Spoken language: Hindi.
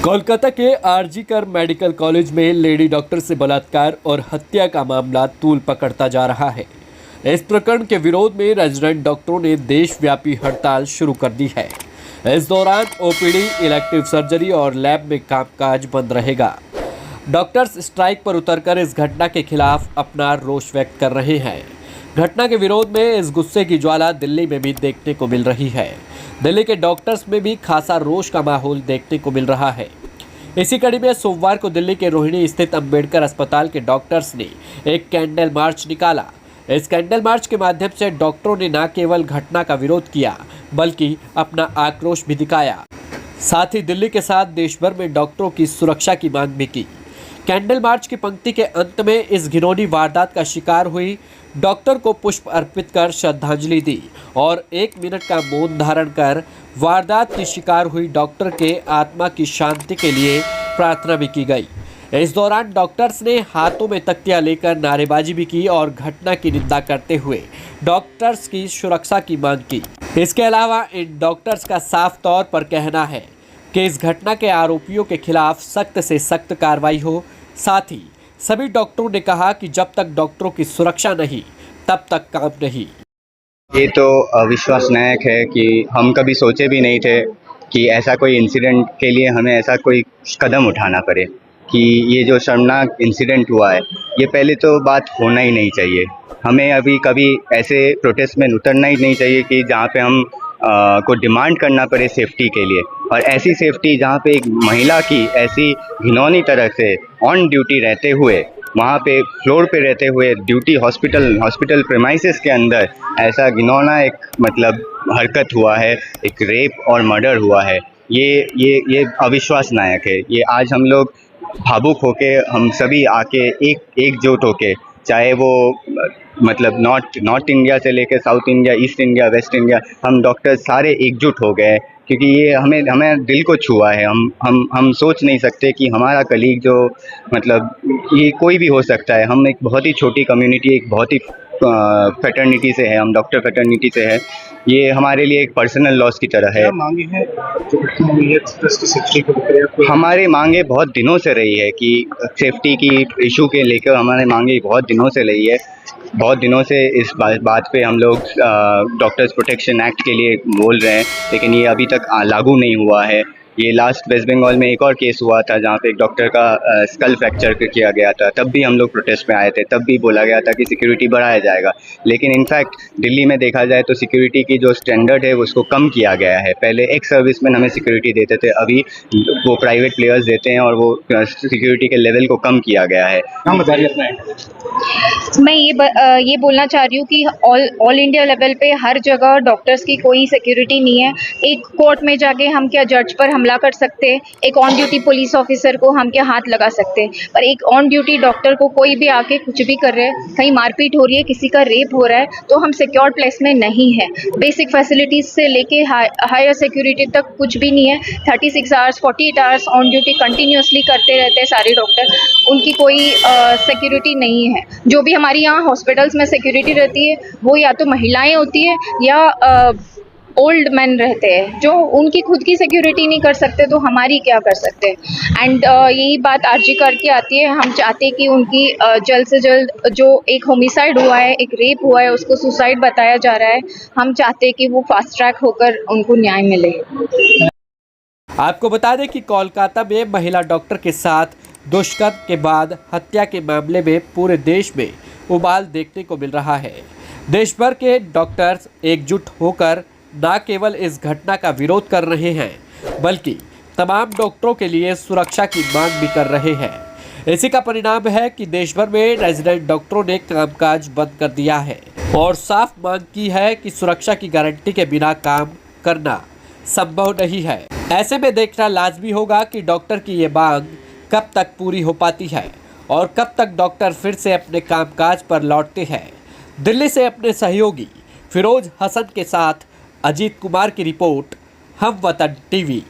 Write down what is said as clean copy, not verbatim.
कोलकाता के आरजी कर मेडिकल कॉलेज में लेडी डॉक्टर से बलात्कार और हत्या का मामला तूल पकड़ता जा रहा है। इस प्रकरण के विरोध में रेजिडेंट डॉक्टरों ने देशव्यापी हड़ताल शुरू कर दी है। इस दौरान ओपीडी, इलेक्टिव सर्जरी और लैब में कामकाज बंद रहेगा। डॉक्टर्स स्ट्राइक पर उतरकर इस घटना के खिलाफ अपना रोष व्यक्त कर रहे हैं। घटना के विरोध में इस गुस्से की ज्वाला दिल्ली में भी देखने को मिल रही है। दिल्ली के डॉक्टर्स में भी खासा रोष का माहौल देखने को मिल रहा है। इसी कड़ी में सोमवार को दिल्ली के रोहिणी स्थित अंबेडकर अस्पताल के डॉक्टर्स ने एक कैंडल मार्च निकाला। इस कैंडल मार्च के माध्यम से डॉक्टरों ने न केवल घटना का विरोध किया बल्कि अपना आक्रोश भी दिखाया। साथ ही दिल्ली के साथ देश भर में डॉक्टरों की सुरक्षा की मांग भी की। कैंडल मार्च की पंक्ति के अंत में इस घिनौनी वारदात का शिकार हुई डॉक्टर को पुष्प अर्पित कर श्रद्धांजलि दी और 1 मिनट का मौन धारण कर वारदात की शिकार हुई डॉक्टर के आत्मा की शांति के लिए प्रार्थना भी की गई। इस दौरान डॉक्टर्स ने हाथों में तख्तियां लेकर नारेबाजी भी की और घटना की निंदा करते हुए डॉक्टर्स की सुरक्षा की मांग की। इसके अलावा इन डॉक्टर्स का साफ तौर पर कहना है कि इस घटना के आरोपियों के खिलाफ सख्त से सख्त कार्रवाई हो। साथ ही सभी डॉक्टरों ने कहा कि जब तक डॉक्टरों की सुरक्षा नहीं तब तक काम नहीं। ये तो अविश्वसनीय है कि हम कभी सोचे भी नहीं थे कि ऐसा कोई इंसिडेंट के लिए हमें ऐसा कोई कदम उठाना पड़े कि ये जो शर्मनाक इंसिडेंट हुआ है ये पहले तो बात होना ही नहीं चाहिए। हमें अभी कभी ऐसे प्रोटेस्ट में उतरना ही नहीं चाहिए कि जहाँ पे हम को डिमांड करना पड़े सेफ्टी के लिए, और ऐसी सेफ्टी जहाँ पे एक महिला की ऐसी घिनौनी तरह से ऑन ड्यूटी रहते हुए, वहाँ पे फ्लोर पे रहते हुए ड्यूटी हॉस्पिटल प्रेमाइसेस के अंदर ऐसा घिनौना एक हरकत हुआ है, एक रेप और मर्डर हुआ है। ये अविश्वसनीय है। ये आज हम लोग भावुक होके हम सभी आके एकजुट होके, चाहे वो नॉर्थ इंडिया से लेकर south India, east India, waste India, हम डॉक्टर सारे एकजुट हो गए क्योंकि ये हमें दिल को छुआ है। हम सोच नहीं सकते कि हमारा कलीग जो ये कोई भी हो सकता है। हम एक बहुत ही छोटी कम्युनिटी, एक बहुत ही फ्रेटर्निटी से है, हम डॉक्टर फ्रेटर्निटी से है। ये हमारे लिए एक पर्सनल लॉस की तरह है। मांगे हैं हमारी मांगे बहुत दिनों से रही है कि सेफ्टी की इशू के लेकर हमारे मांगे बहुत दिनों से रही है। बहुत दिनों से इस बात पे हम लोग डॉक्टर्स प्रोटेक्शन एक्ट के लिए बोल रहे हैं, लेकिन ये अभी तक लागू नहीं हुआ है। ये लास्ट वेस्ट बंगाल में एक और केस हुआ था जहाँ पे एक डॉक्टर का स्कल फ्रैक्चर किया गया था। तब भी हम लोग प्रोटेस्ट में आए थे, तब भी बोला गया था कि सिक्योरिटी बढ़ाया जाएगा, लेकिन इनफैक्ट दिल्ली में देखा जाए तो सिक्योरिटी की जो स्टैंडर्ड है उसको कम किया गया है। पहले एक सर्विसमैन हमें सिक्योरिटी देते थे, अभी वो प्राइवेट प्लेयर्स देते हैं और वो सिक्योरिटी के लेवल को कम किया गया है। मैं ये बोलना चाह रही हूँ कि ऑल इंडिया लेवल पे हर जगह डॉक्टर्स की कोई सिक्योरिटी नहीं है। एक कोर्ट में जाके हम क्या जज पर हमला कर सकते हैं, एक ऑन ड्यूटी पुलिस ऑफिसर को हम क्या हाथ लगा सकते हैं, पर एक ऑन ड्यूटी डॉक्टर को कोई भी आके कुछ भी कर रहे हैं, कहीं मारपीट हो रही है, किसी का रेप हो रहा है, तो हम सिक्योर्ड प्लेस में नहीं है। बेसिक फैसिलिटीज से लेके हायर सिक्योरिटी तक कुछ भी नहीं है। 36 hours 48 hours on duty continuously करते रहते हैं सारे डॉक्टर, उनकी कोई सिक्योरिटी नहीं है। जो भी हमारी यहाँ हॉस्पिटल्स में सिक्योरिटी रहती है वो या तो महिलाएं होती है या ओल्ड मैन रहते हैं, जो उनकी खुद की सिक्योरिटी नहीं कर सकते तो हमारी क्या कर सकते हैं। एंड यही बात आरजी कर के आती है। हम चाहते हैं कि उनकी जल्द से जल्द जो एक होमिसाइड हुआ है, एक रेप हुआ है, उसको सुसाइड बताया जा रहा है, हम चाहते हैं कि वो फास्ट ट्रैक होकर उनको न्याय मिले। आपको बता दें कि कोलकाता में महिला डॉक्टर के साथ दुष्कर्म के बाद हत्या के मामले में पूरे देश में उबाल देखने को मिल रहा है। देश भर के डॉक्टर्स एकजुट होकर न केवल इस घटना का विरोध कर रहे हैं बल्कि तमाम डॉक्टरों के लिए सुरक्षा की मांग भी कर रहे हैं। इसी का परिणाम है कि देश भर में रेजिडेंट डॉक्टरों ने कामकाज बंद कर दिया है और साफ मांग की है कि सुरक्षा की गारंटी के बिना काम करना संभव नहीं है। ऐसे में देखना लाजमी होगा कि डॉक्टर की ये मांग कब तक पूरी हो पाती है और कब तक डॉक्टर फिर से अपने कामकाज पर लौटते हैं। दिल्ली से अपने सहयोगी फिरोज हसन के साथ अजीत कुमार की रिपोर्ट, हम वतन टीवी।